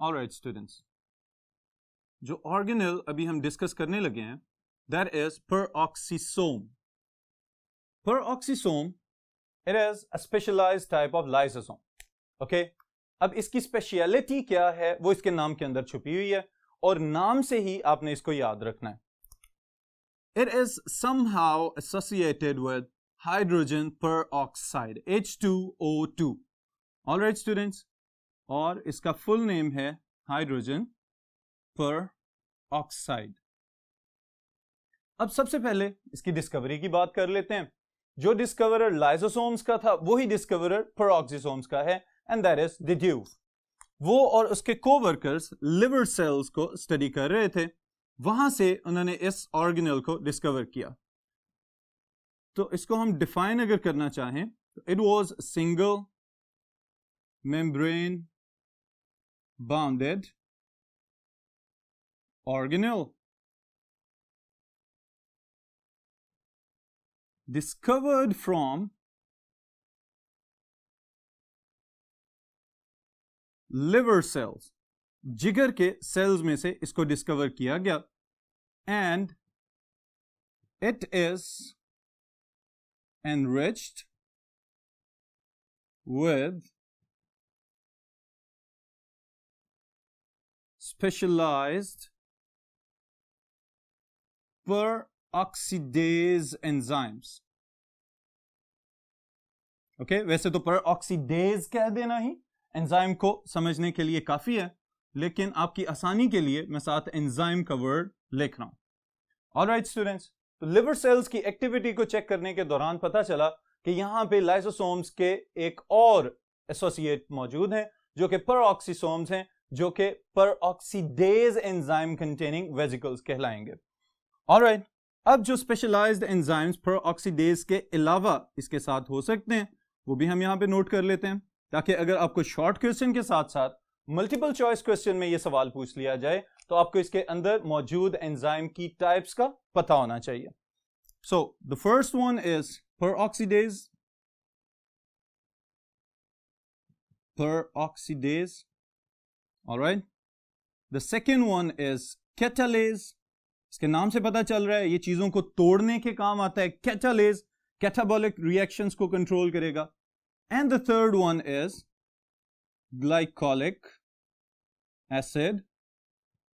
Alright students, जो organelle अभी हम डिस्कस करने लगे हैं that is peroxisome. Peroxisome, it is a specialized type of lysosome. Okay? अब इसकी स्पेशलिटी क्या है वो इसके नाम के अंदर छुपी हुई है और नाम से ही आपने इसको याद रखना है. It is somehow associated with hydrogen peroxide, H2O2. All right students, और इसका फुल नेम है हाइड्रोजन peroxide. अब सबसे पहले इसकी डिस्कवरी की बात कर लेते हैं. जो डिस्कवरर लाइसोसोम्स का था वही डिस्कवरर peroxisomes का है एंड दैट इज डिड्यूव. वो और उसके कोवर्कर्स लिवर सेल्स को स्टडी कर रहे थे, वहां से उन्होंने इस ऑर्गेनेल को डिस्कवर किया. तो इसको हम डिफाइन अगर करना चाहें तो it was single membrane bounded organelle discovered from liver cells, जिगर के सेल्स में से इसको डिस्कवर किया गया and it is enriched with specialized peroxidase enzymes. Okay, वैसे तो peroxidase कह देना ही एंजाइम को समझने के लिए काफी है, लेकिन आपकी आसानी के लिए मैं साथ एंजाइम का वर्ड लिख रहा हूं. ऑलराइट स्टूडेंट्स, तो लिवर सेल्स की एक्टिविटी को चेक करने के दौरान पता चला कि यहां पे लाइसोसोम्स के एक और एसोसिएट मौजूद हैं जो कि peroxisomes हैं, जो कि peroxidase एंजाइम कंटेनिंग वेसिकल्स कहलाएंगे. ऑलराइट, अब जो स्पेशलाइज्ड एंजाइम्स peroxidase के अलावा इसके साथ हो सकते हैं वो भी हम यहां पे नोट कर लेते हैं, ताकि अगर आपको शॉर्ट क्वेश्चन के साथ साथ मल्टीपल चॉइस क्वेश्चन में ये सवाल पूछ लिया जाए तो आपको इसके अंदर मौजूद एंजाइम की टाइप्स का पता होना चाहिए. So the first one is peroxidase. All right. The second one is catalase. इसके नाम से पता चल रहा है ये चीजों को तोड़ने के काम आता है. कैटालेज कैटाबॉलिक रिएक्शंस को कंट्रोल करेगा. And the third one is glycolic acid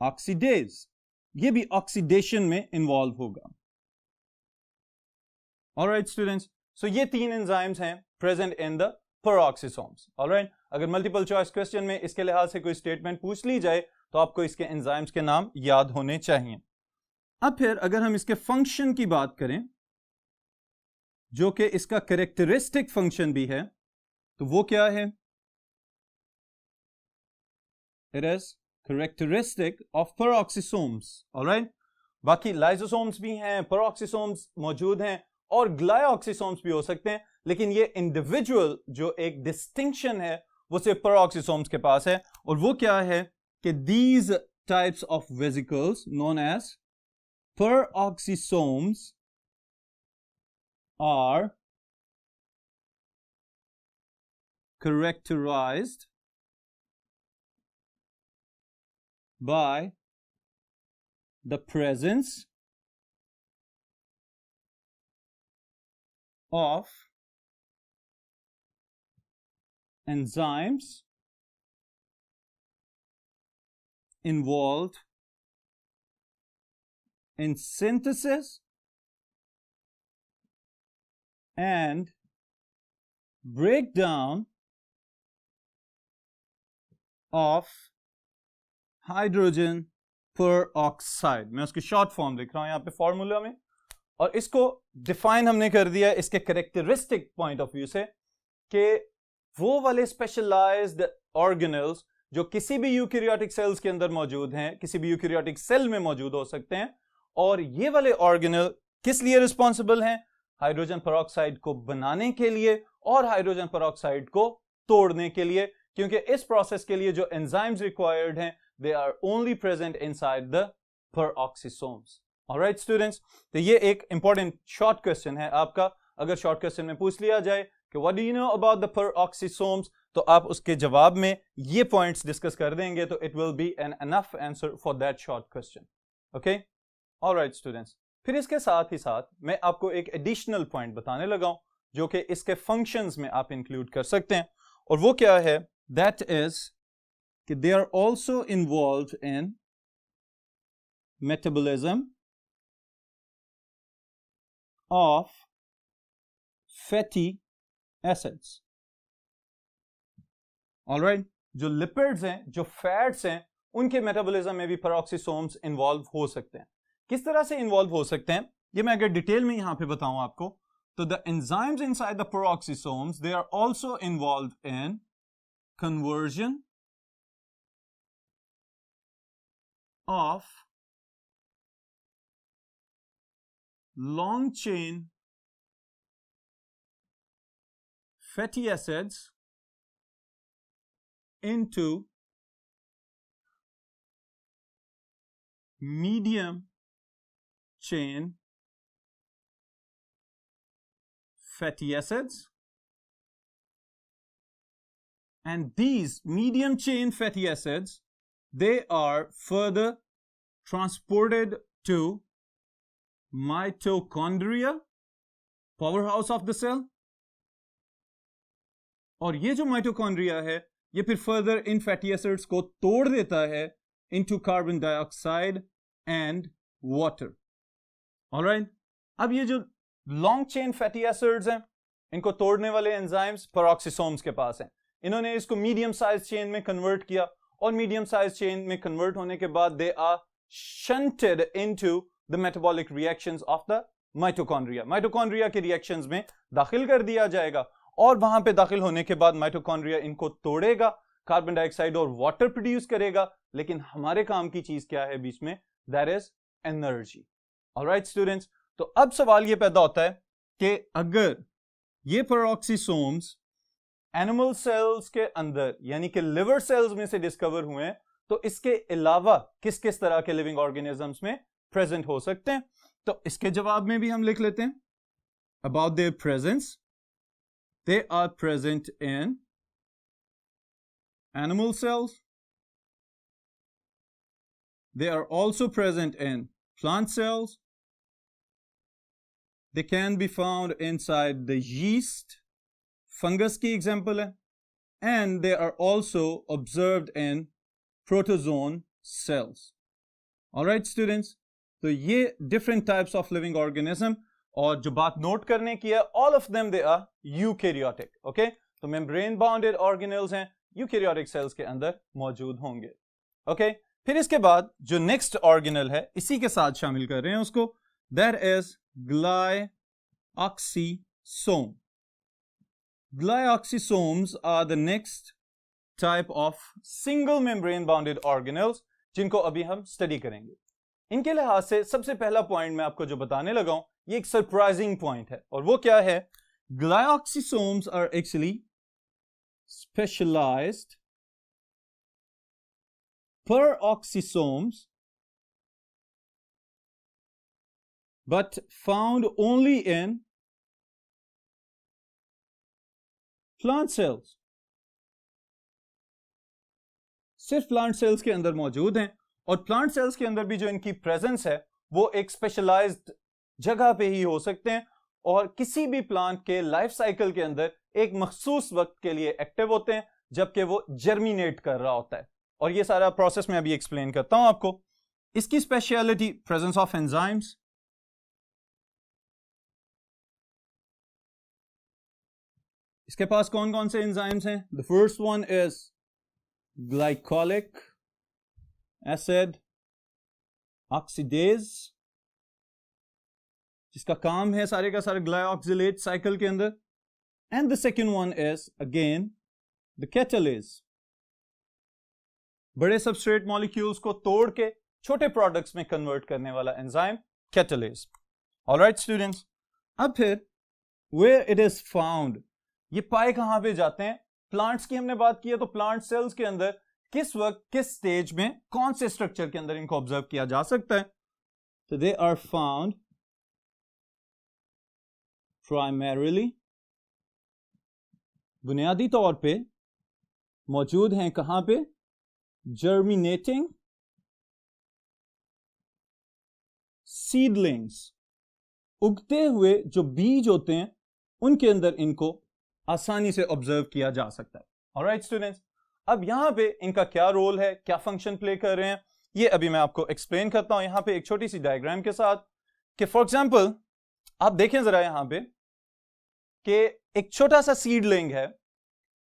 oxidase. ये भी ऑक्सीडेशन में इन्वॉल्व होगा. ऑलराइट स्टूडेंट्स, सो ये तीन एंजाइम्स हैं present in the peroxisomes. Alright, अगर मल्टीपल चॉइस क्वेश्चन में इसके लिहाज से कोई स्टेटमेंट पूछ ली जाए तो आपको इसके एंजाइम्स के नाम याद होने चाहिए. अब फिर अगर हम इसके फंक्शन की बात करें, जो कि इसका कैरेक्टरिस्टिक फंक्शन भी है, तो वो क्या है? It is characteristic of peroxisomes. Alright, बाकी लाइसोसोम्स भी हैं, peroxisomes मौजूद हैं और ग्लाइऑक्सीसोम्स भी हो सकते हैं, लेकिन ये इंडिविजुअल जो एक डिस्टिंक्शन है वो सिर्फ peroxisomes के पास है, और वो क्या है कि these types of vesicles known as peroxisomes are characterized by the presence of enzymes involved in synthesis and breakdown of hydrogen peroxide. मैं उसकी शॉर्ट फॉर्म लिख रहा हूं यहां पे फॉर्मूला में, और इसको डिफाइन हमने कर दिया इसके कैरेक्टरिस्टिक पॉइंट ऑफ व्यू से कि वो वाले स्पेशलाइज्ड ऑर्गेनेल्स जो किसी भी यूकैरियोटिक सेल्स के अंदर मौजूद हैं, किसी भी यूकैरियोटिक सेल में मौजूद हो सकते हैं, और ये वाले ऑर्गेनेल किस लिए रिस्पॉन्सिबल हैं? हाइड्रोजन पेरोक्साइड को बनाने के लिए और हाइड्रोजन पेरोक्साइड को तोड़ने के लिए, क्योंकि इस प्रोसेस के लिए जो एंजाइम्स रिक्वायर्ड हैं they are only present inside the peroxisomes. Alright students, तो ये एक इंपॉर्टेंट शॉर्ट क्वेश्चन है आपका. अगर शॉर्ट क्वेश्चन में पूछ लिया जाए कि what do you know about the peroxisomes, तो आप उसके जवाब में ये पॉइंट्स डिस्कस कर देंगे तो it will be an enough answer for that short question. Okay, alright students. फिर इसके साथ ही साथ मैं आपको एक एडिशनल पॉइंट बताने लगा हूं जो कि इसके फंक्शंस में आप इंक्लूड कर सकते हैं, और वो क्या है, दैट इज कि they are also involve in metabolism of fatty acids. Alright, जो लिपिड्स हैं, जो फैट्स हैं, उनके मेटाबॉलिज्म में भी पेरोक्सिसोम्स इन्वॉल्व हो सकते हैं. किस तरह से इन्वॉल्व हो सकते हैं ये मैं अगर डिटेल में यहां पे बताऊं आपको, तो the enzymes inside the peroxisomes they are also involve in conversion of long chain fatty acids into medium chain fatty acids, and these medium chain fatty acids, they are further transported to mitochondria, powerhouse of the cell, और ये जो mitochondria है ये फिर further in fatty acids को तोड़ देता है into carbon dioxide and water. Alright, अब ये जो लॉन्ग चेन फैटी एसिड्स हैं इनको तोड़ने वाले एंजाइम्स पेरोक्सिसोम्स के पास हैं. इन्होंने इसको मीडियम साइज चेन में कन्वर्ट किया, और मीडियम साइज चेन में कन्वर्ट होने के बाद they are shunted into the metabolic reactions of the mitochondria. Mitochondria के रिएक्शंस में दाखिल कर दिया जाएगा, और वहां पे दाखिल होने के बाद माइटोकॉन्ड्रिया इनको तोड़ेगा, कार्बन डाइऑक्साइड और वाटर प्रोड्यूस करेगा, लेकिन हमारे काम की चीज क्या है बीच में, that is energy. Alright students, तो अब सवाल ये पैदा होता है कि अगर ये पेरोक्सिसोम्स एनिमल सेल्स के अंदर यानी कि लिवर सेल्स में से डिस्कवर हुए हैं, तो इसके अलावा किस किस तरह के लिविंग ऑर्गेनिजम्स में प्रेजेंट हो सकते हैं. तो इसके जवाब में भी हम लिख लेते हैं about their presence. They are present in animal cells. They are also present in plant cells. They can be found inside the yeast. Fungus की example है. And they are also observed in protozoan cells. Alright students, तो ये different types of living organism, और जो बात note करने की है, all of them they are eukaryotic. Okay, तो membrane bounded organelles हैं, eukaryotic cells के अंदर मौजूद होंगे. Okay, फिर इसके बाद जो next organelle है इसी के साथ शामिल कर रहे हैं उसको, that is glyoxysome. Glyoxysomes are the next type of single membrane bounded organelles जिनको अभी हम स्टडी करेंगे. इनके लिहाज से सबसे पहला पॉइंट मैं आपको जो बताने लगा हूं ये एक सरप्राइजिंग पॉइंट है, और वो क्या है, glyoxysomes are actually specialized peroxisomes but found only in plant cells. सिर्फ प्लांट सेल्स के अंदर मौजूद हैं, और प्लांट सेल्स के अंदर भी जो इनकी प्रेजेंस है वो एक स्पेशलाइज्ड जगह पे ही हो सकते हैं, और किसी भी प्लांट के लाइफ साइकिल के अंदर एक मखसूस वक्त के लिए एक्टिव होते हैं जबकि वो जर्मिनेट कर रहा होता है. और ये सारा प्रोसेस मैं अभी एक्सप्लेन करता हूं आपको. इसकी स्पेशलिटी प्रेजेंस ऑफ एंजाइम्स. इसके पास कौन कौन से एंजाइम्स हैं? The first one is glycolic acid oxidase, जिसका काम है सारे का सारे ग्लाइऑक्सिलेट साइकिल के अंदर. And the second one is again the catalase, बड़े सबस्ट्रेट मॉलिक्यूल्स को तोड़ के छोटे प्रोडक्ट्स में कन्वर्ट करने वाला एंजाइम कैटालेज. ऑलराइट स्टूडेंट्स, अब फिर वेयर इट इज फाउंड, ये पाए कहां पे जाते हैं? प्लांट्स की हमने बात की है, तो प्लांट सेल्स के अंदर किस वक्त किस स्टेज में कौन से स्ट्रक्चर के अंदर इनको ऑब्जर्व किया जा सकता है? तो दे आर फाउंड primarily बुनियादी तौर पे मौजूद हैं कहां पे? जर्मिनेटिंग सीडलिंग्स, उगते हुए जो बीज होते हैं उनके अंदर इनको आसानी से ऑब्जर्व किया जा सकता है। ऑलराइट स्टूडेंट्स, अब यहां पे इनका क्या रोल है, क्या फंक्शन प्ले कर रहे हैं, ये अभी मैं आपको एक्सप्लेन करता हूं यहां पे एक छोटी सी डायग्राम के साथ। कि फॉर एग्जांपल आप देखें जरा यहां पे कि एक छोटा सा सीडलिंग है।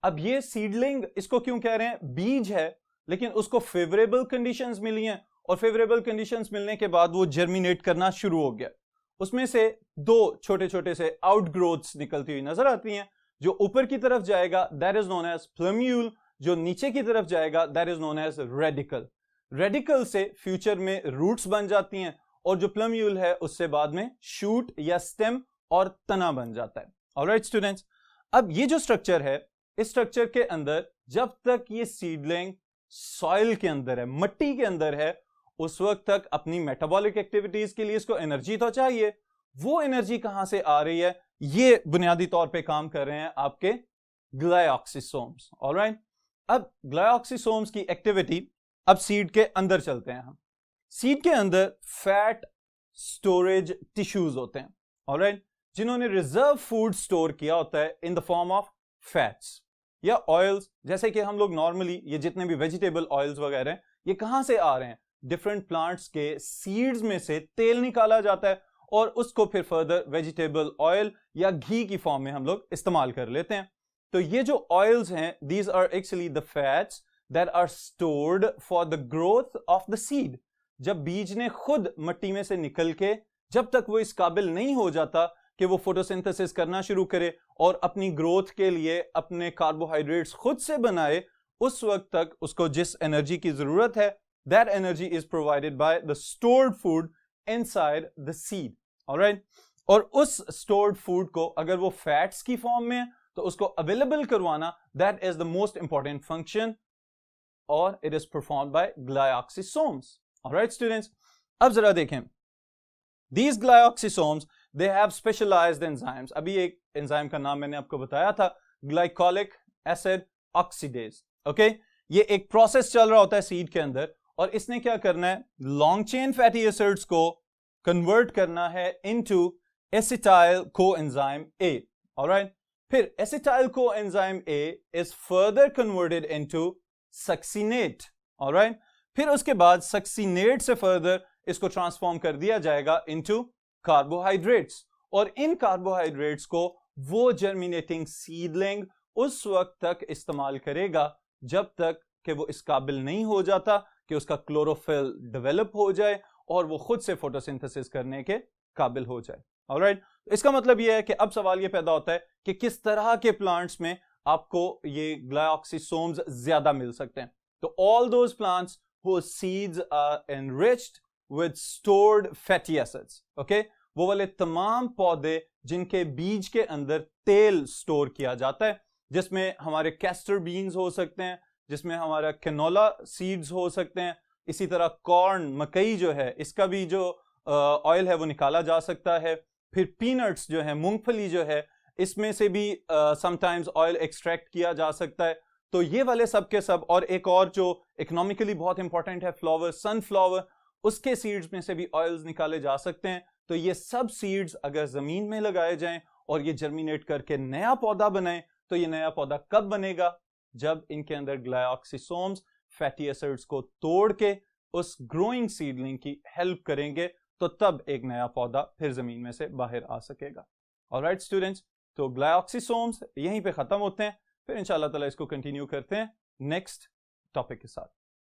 अब ये सीडलिंग इसको क्यों कह रहे हैं? बीज है, लेकिन उसको फेवरेबल कंडीशंस मिली हैं और फेवरेबल कंडीशंस मिलने के बाद वो जर्मिनेट करना शुरू हो गया। उसमें से दो छोटे छोटे से आउटग्रोथ्स निकलती हुई नजर आती हैं। जो ऊपर की तरफ जाएगा that is known as plumule, जो नीचे की तरफ जाएगा that is known as radicle. Radicle से फ्यूचर में रूट्स बन जाती हैं और जो प्लम्यूल है उससे बाद में शूट या स्टेम और तना बन जाता है। ऑलराइट स्टूडेंट्स, अब ये जो स्ट्रक्चर है, इस स्ट्रक्चर के अंदर जब तक ये सीडलिंग सॉइल के अंदर है, मट्टी के अंदर है, उस वक्त तक अपनी मेटाबॉलिक एक्टिविटीज के लिए इसको एनर्जी तो चाहिए। वो एनर्जी कहां से आ रही है? ये बुनियादी तौर पे काम कर रहे हैं आपके ग्लाइऑक्सिसोम्स। ऑलराइट, अब ग्लाइऑक्सिसोम्स की एक्टिविटी, अब सीड के अंदर चलते हैं हम। सीड के अंदर फैट स्टोरेज टिश्यूज होते हैं, ऑलराइट, जिन्होंने रिजर्व फूड स्टोर किया होता है in the form of fats या ऑयल्स। जैसे कि हम लोग नॉर्मली ये जितने भी वेजिटेबल ऑयल्स वगैरह हैं, ये कहां से आ रहे हैं? डिफरेंट प्लांट्स के सीड्स में से तेल निकाला जाता है और उसको फिर फर्दर वेजिटेबल ऑयल या घी की फॉर्म में हम लोग इस्तेमाल कर लेते हैं। तो ये जो ऑयल्स हैं, these are actually the fats that are stored for the growth of the seed. जब बीज ने खुद मट्टी में से निकल के, जब तक वो इस काबिल नहीं हो जाता कि वो फोटोसिंथेसिस करना शुरू करे और अपनी ग्रोथ के लिए अपने कार्बोहाइड्रेट्स खुद से बनाए, उस वक्त तक उसको जिस एनर्जी की जरूरत है, that energy is provided by the stored food inside the seed. Alright? और उस stored food को अगर वो fats की फॉर्म में है तो उसको available करवाना, that is the most important function, और it is performed by glyoxysomes. Alright students, अब जरा देखें, these glyoxysomes they have specialized enzymes. अभी एक एंजाइम का नाम मैंने आपको बताया था, glycolic acid oxidase. Okay? ये एक प्रोसेस चल रहा होता है सीड के अंदर और इसने क्या करना है? लॉन्ग चेन फैटी एसिड्स को कन्वर्ट करना है into acetyl coenzyme A. Alright, फिर acetyl coenzyme A is further converted into succinate. Alright, फिर उसके बाद सक्सिनेट से फर्दर इसको ट्रांसफॉर्म कर दिया जाएगा इनटू कार्बोहाइड्रेट्स और इन कार्बोहाइड्रेट्स को वो जर्मिनेटिंग सीडलिंग उस वक्त तक इस्तेमाल करेगा जब तक कि वो इस काबिल नहीं हो जाता कि उसका क्लोरोफिल डेवलप हो जाए और वो खुद से फोटोसिंथेसिस करने के काबिल हो जाए। ऑलराइट, इसका मतलब ये है कि अब सवाल ये पैदा होता है कि किस तरह के प्लांट्स में आपको ये ग्लाइऑक्सिसोम्स ज्यादा मिल सकते हैं। तो all those plants whose seeds are enriched with stored fatty acids, okay? वो वाले तमाम पौधे जिनके बीज के अंदर तेल स्टोर किया जाता है, जिसमें हमारे कैस्टर बीन्स हो सकते हैं, जिसमें हमारा कैनोला सीड्स हो सकते हैं, इसी तरह कॉर्न, मकई जो है इसका भी जो ऑयल है वो निकाला जा सकता है। फिर पीनट्स जो है, मूंगफली जो है, इसमें से भी समटाइम्स ऑयल एक्सट्रैक्ट किया जा सकता है। तो ये वाले सब के सब, और एक और जो इकोनॉमिकली बहुत इंपॉर्टेंट है, फ्लावर, सनफ्लावर, उसके सीड्स में से भी ऑयल्स निकाले जा सकते हैं। तो ये सब सीड्स अगर जमीन में लगाए जाएं और ये जर्मिनेट करके नया पौधा बनाए, तो ये नया पौधा कब बनेगा? जब इनके अंदर ग्लाइऑक्सिसोम्स फैटी एसिड्स को तोड़ के उस ग्रोइंग सीडलिंग की हेल्प करेंगे, तो तब एक नया पौधा फिर जमीन में से बाहर आ सकेगा। ऑलराइट स्टूडेंट्स, तो ग्लाइऑक्सिसोम्स यहीं पे खत्म होते हैं, फिर इंशाल्लाह ताला इसको कंटिन्यू करते हैं नेक्स्ट टॉपिक के साथ।